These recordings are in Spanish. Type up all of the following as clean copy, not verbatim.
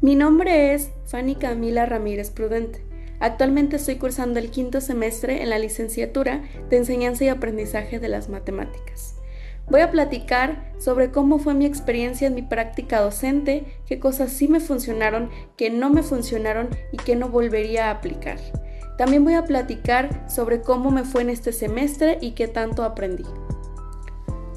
Mi nombre es Fanny Camila Ramírez Prudente. Actualmente estoy cursando el quinto semestre en la licenciatura de Enseñanza y Aprendizaje de las Matemáticas. Voy a platicar sobre cómo fue mi experiencia en mi práctica docente, qué cosas sí me funcionaron, qué no me funcionaron y qué no volvería a aplicar. También voy a platicar sobre cómo me fue en este semestre y qué tanto aprendí.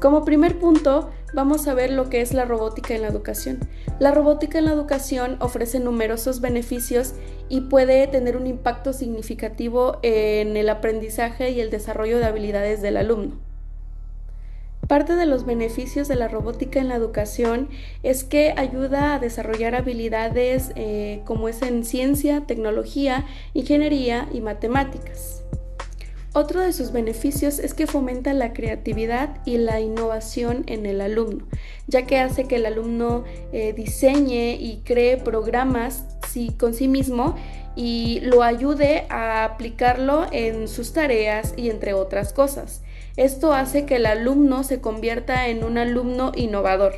Como primer punto, vamos a ver lo que es la robótica en la educación. La robótica en la educación ofrece numerosos beneficios y puede tener un impacto significativo en el aprendizaje y el desarrollo de habilidades del alumno. Parte de los beneficios de la robótica en la educación es que ayuda a desarrollar habilidades como es en ciencia, tecnología, ingeniería y matemáticas. Otro de sus beneficios es que fomenta la creatividad y la innovación en el alumno, ya que hace que el alumno diseñe y cree programas con sí mismo y lo ayude a aplicarlo en sus tareas y entre otras cosas. Esto hace que el alumno se convierta en un alumno innovador.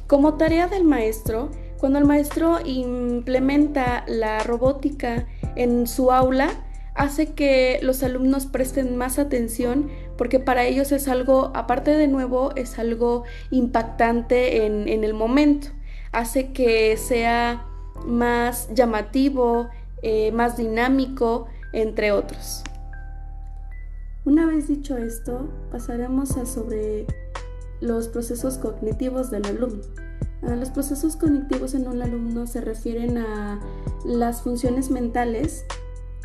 Como tarea del maestro, cuando el maestro implementa la robótica en su aula, hace que los alumnos presten más atención porque para ellos es algo, aparte de nuevo, es algo impactante en el momento. Hace que sea más llamativo, más dinámico, entre otros. Una vez dicho esto, pasaremos a sobre los procesos cognitivos del alumno. Los procesos cognitivos en un alumno se refieren a las funciones mentales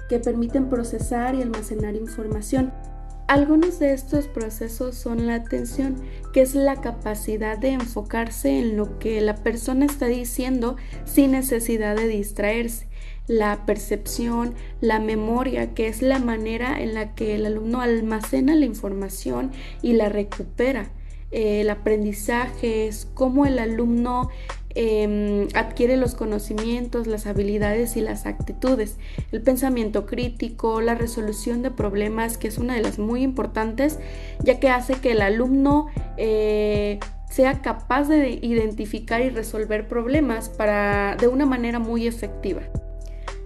que permiten procesar y almacenar información. Algunos de estos procesos son la atención, que es la capacidad de enfocarse en lo que la persona está diciendo sin necesidad de distraerse. La percepción, la memoria, que es la manera en la que el alumno almacena la información y la recupera. El aprendizaje es cómo el alumno adquiere los conocimientos, las habilidades y las actitudes. El pensamiento crítico, la resolución de problemas, que es una de las muy importantes, ya que hace que el alumno sea capaz de identificar y resolver problemas de una manera muy efectiva.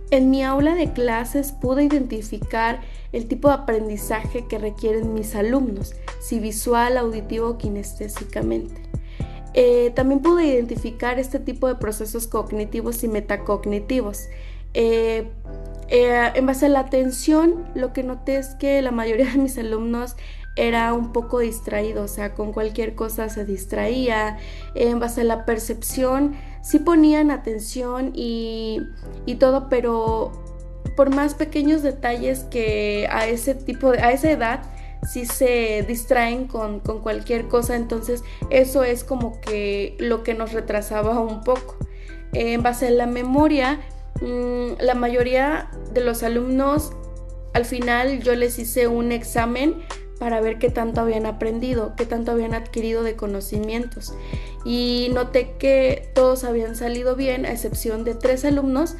En mi aula de clases pude identificar el tipo de aprendizaje que requieren mis alumnos, si visual, auditivo o kinestésicamente. También pude identificar este tipo de procesos cognitivos y metacognitivos. En base a la atención, lo que noté es que la mayoría de mis alumnos era un poco distraído, o sea, con cualquier cosa se distraía. En base a la percepción, sí ponían atención y todo, pero por más pequeños detalles que a esa edad sí se distraen con cualquier cosa, entonces eso es como que lo que nos retrasaba un poco. En base a la memoria, la mayoría de los alumnos, al final yo les hice un examen para ver qué tanto habían aprendido, qué tanto habían adquirido de conocimientos. Y noté que todos habían salido bien, a excepción de 3 alumnos.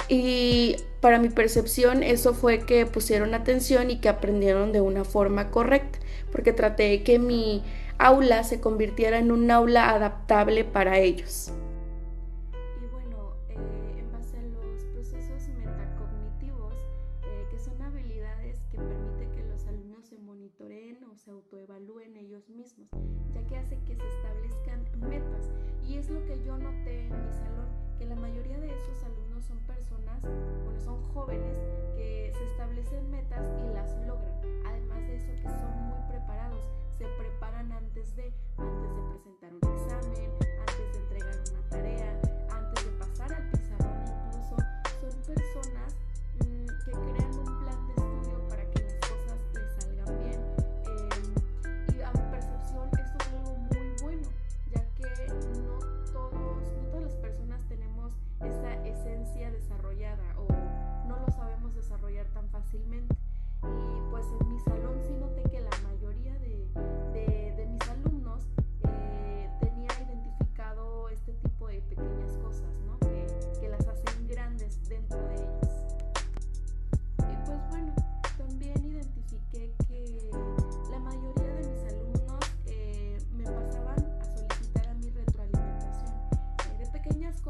Y para mi percepción eso fue que pusieron atención y que aprendieron de una forma correcta, porque traté de que mi aula se convirtiera en un aula adaptable para ellos. Y bueno, en base a los procesos metacognitivos, que son habilidades que permiten que los alumnos se monitoreen o se autoevalúen ellos mismos, ya que hace que se establezcan metas. Y es lo que yo noté en mi salón, que la mayoría de esos alumnos son personas, bueno, son jóvenes que se establecen metas y las logran. Además de eso, que son muy preparados, se preparan antes de presentar un examen, antes de entregar una tarea, antes de pasar al pizarrón incluso. Son personas que crean un plan de estudio para que las cosas les salgan bien. Y a mi percepción esto es algo muy bueno, ya que no todas las personas tenemos esa esencia desarrollada o no lo sabemos desarrollar tan fácilmente. Y pues en mi salón sí noté que la mayoría de mis alumnos tenían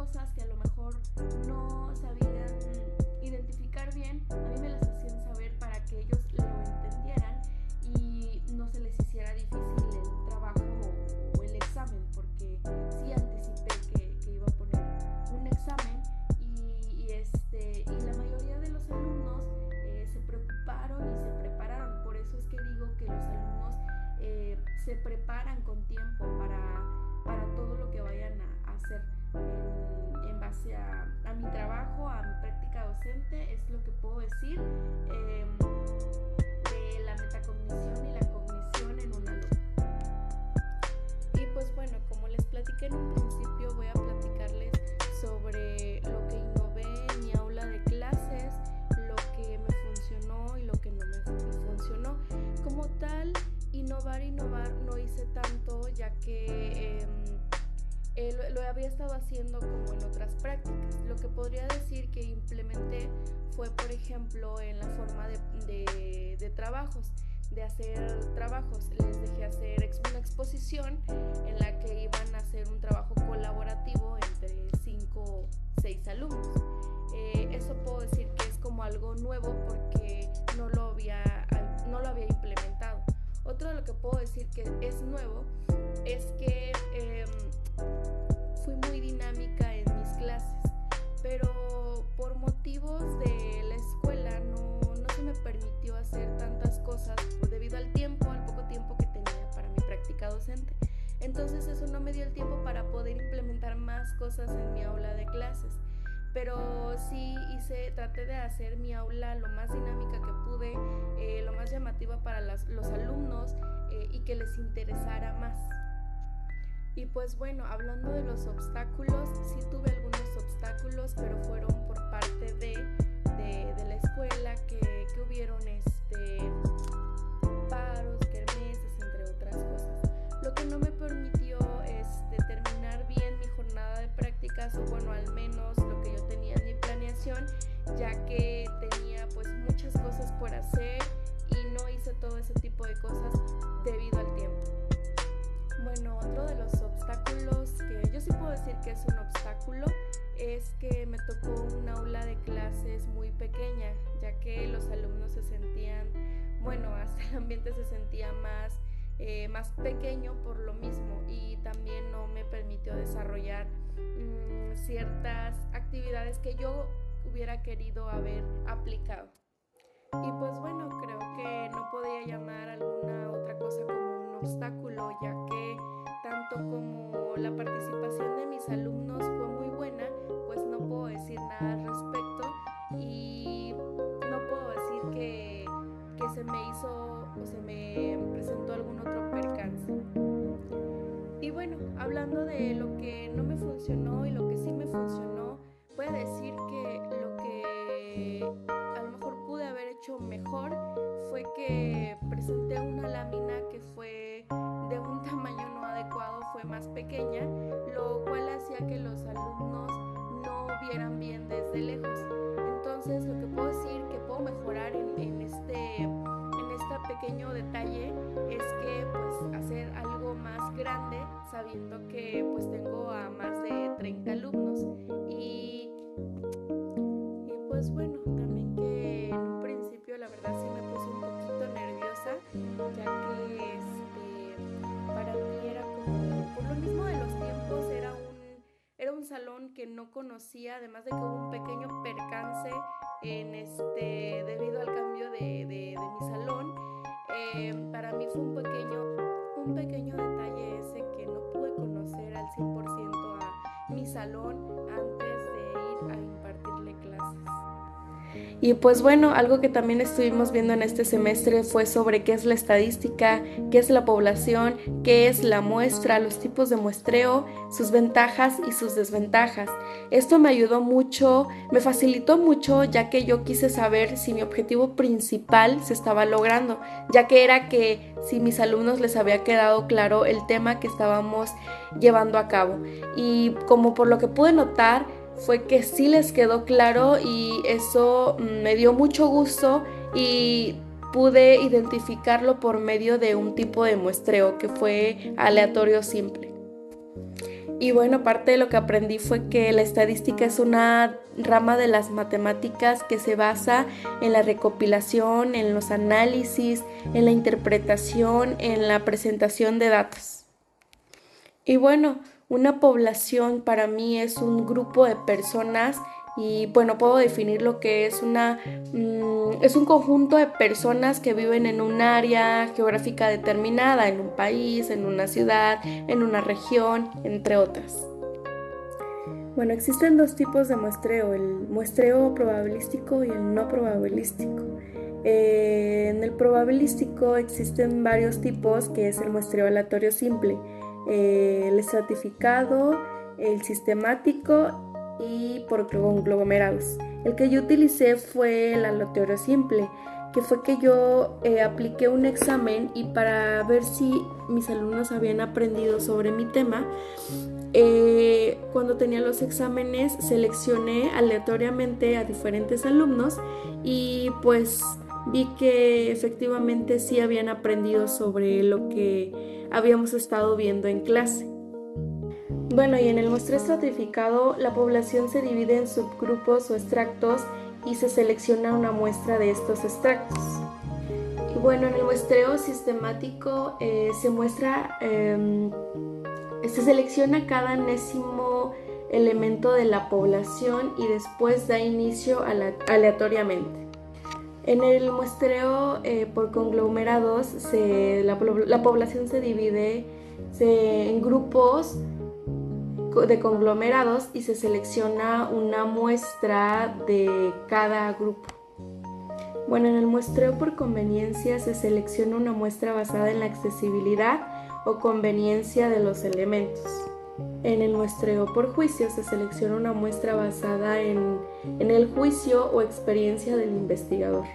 cosas que a lo mejor no sabían identificar bien, a mí me las hacían saber para que ellos lo entendieran y no se les hiciera difícil el trabajo o el examen, porque sí anticipé que iba a poner un examen y la mayoría de los alumnos se preocuparon y se prepararon. Por eso es que digo que los alumnos se preparan con tiempo para todo lo que vayan a hacer en base a mi trabajo, a mi práctica docente. Es lo que puedo decir de la metacognición y la cognición en un alumno. Y pues bueno, como les platiqué en un principio, voy a platicarles sobre lo que innové en mi aula de clases, lo que me funcionó y lo que no me funcionó. Como tal, innovar no hice tanto, ya que lo había estado haciendo como en otras prácticas. Lo que podría decir que implementé fue, por ejemplo, en la forma de trabajos, de hacer trabajos. Les dejé hacer una exposición en la que iban a hacer un trabajo colaborativo entre 5 o 6 alumnos. Eso puedo decir que es como algo nuevo porque no lo había implementado. Otro de lo que puedo decir que es nuevo es que fui muy dinámica en mis clases, pero por motivos de la escuela no se me permitió hacer tantas cosas debido al poco tiempo que tenía para mi práctica docente. Entonces eso no me dio el tiempo para poder implementar más cosas en mi aula de clases. Pero sí traté de hacer mi aula lo más dinámica que pude, lo más llamativa para los alumnos y que les interesara más. Y pues bueno, hablando de los obstáculos, sí tuve algunos obstáculos, pero fueron por parte de la escuela que hubieron paros, kermeses, entre otras cosas. Lo que no me permitió terminar bien mi jornada de prácticas, o bueno, al menos lo que yo tenía en mi planeación, ya que tenía pues muchas cosas por hacer y no hice todo ese tipo de cosas debido al tiempo. Bueno, otro de los obstáculos que yo sí puedo decir que es un obstáculo es que me tocó un aula de clases muy pequeña, ya que los alumnos se sentían, bueno, hasta el ambiente se sentía más pequeño por lo mismo, y también no me permitió desarrollar ciertas actividades que yo hubiera querido haber aplicado. Y pues bueno, creo que no podía llamar alguna otra cosa como un obstáculo, ya que tanto como la participación de mis alumnos fue muy buena, pues no puedo decir nada al respecto y no puedo decir que se me hizo o se me presentó algún otro percance. Y bueno, hablando de lo que no me funcionó y lo que sí me funcionó, voy a decir que lo que a lo mejor pude haber hecho mejor fue que presenté una lámina que fue de un tamaño no adecuado, fue más pequeña, lo cual hacía que los alumnos no vieran bien desde lejos. Entonces, lo que puedo decir que puedo mejorar en este pequeño detalle es que pues hacer algo más grande, sabiendo que pues tengo a más de 30 alumnos y pues bueno, también que en un principio la verdad sí me puse un poquito nerviosa, ya que para mí era como, por lo mismo de los tiempos, era un salón que no conocía, además de que hubo un pequeño percance debido al cambio de mi salón. Para mí fue un pequeño detalle ese, que no pude conocer al 100% a mi salón antes de ir a impartirle clases. Y pues bueno, algo que también estuvimos viendo en este semestre fue sobre qué es la estadística, qué es la población, qué es la muestra, los tipos de muestreo, sus ventajas y sus desventajas. Esto me ayudó mucho, me facilitó mucho, ya que yo quise saber si mi objetivo principal se estaba logrando, ya que era que si mis alumnos les había quedado claro el tema que estábamos llevando a cabo. Y como por lo que pude notar, fue que sí les quedó claro y eso me dio mucho gusto y pude identificarlo por medio de un tipo de muestreo que fue aleatorio simple. Y bueno, parte de lo que aprendí fue que la estadística es una rama de las matemáticas que se basa en la recopilación, en los análisis, en la interpretación, en la presentación de datos. Y bueno, una población para mí es un grupo de personas y bueno, puedo definir lo que es es un conjunto de personas que viven en un área geográfica determinada, en un país, en una ciudad, en una región, entre otras. Bueno, existen dos tipos de muestreo, el muestreo probabilístico y el no probabilístico. En el probabilístico existen varios tipos, que es el muestreo aleatorio simple, el estratificado, el sistemático y por conglomerados. El que yo utilicé fue el aleatorio simple, que fue que yo apliqué un examen y para ver si mis alumnos habían aprendido sobre mi tema, cuando tenía los exámenes seleccioné aleatoriamente a diferentes alumnos y pues vi que efectivamente sí habían aprendido sobre lo que habíamos estado viendo en clase. Bueno, y en el muestreo estratificado la población se divide en subgrupos o extractos y se selecciona una muestra de estos extractos. Y bueno, en el muestreo sistemático se selecciona cada enésimo elemento de la población y después da inicio aleatoriamente. En el muestreo por conglomerados la población se divide en grupos de conglomerados y se selecciona una muestra de cada grupo. Bueno, en el muestreo por conveniencia se selecciona una muestra basada en la accesibilidad o conveniencia de los elementos. En el muestreo por juicio se selecciona una muestra basada en el juicio o experiencia del investigador.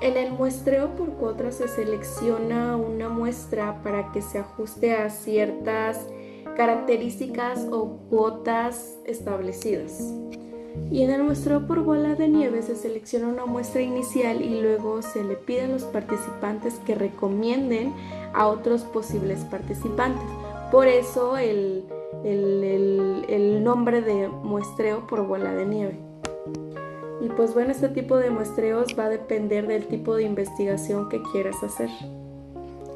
En el muestreo por cuotas se selecciona una muestra para que se ajuste a ciertas características o cuotas establecidas. Y en el muestreo por bola de nieve se selecciona una muestra inicial y luego se le pide a los participantes que recomienden a otros posibles participantes. Por eso el nombre de muestreo por bola de nieve. Y pues bueno, este tipo de muestreos va a depender del tipo de investigación que quieras hacer.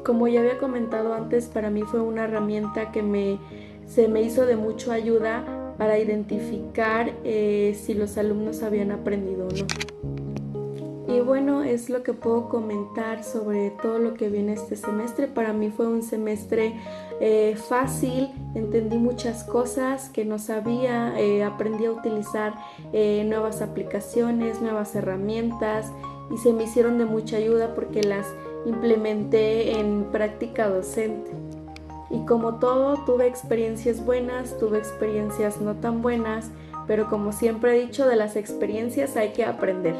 Como ya había comentado antes, para mí fue una herramienta que se me hizo de mucha ayuda para identificar si los alumnos habían aprendido o no. Y bueno, es lo que puedo comentar sobre todo lo que viene este semestre. Para mí fue un semestre fácil, entendí muchas cosas que no sabía, aprendí a utilizar nuevas aplicaciones, nuevas herramientas y se me hicieron de mucha ayuda porque las implementé en práctica docente. Y como todo, tuve experiencias buenas, tuve experiencias no tan buenas, pero como siempre he dicho, de las experiencias hay que aprender.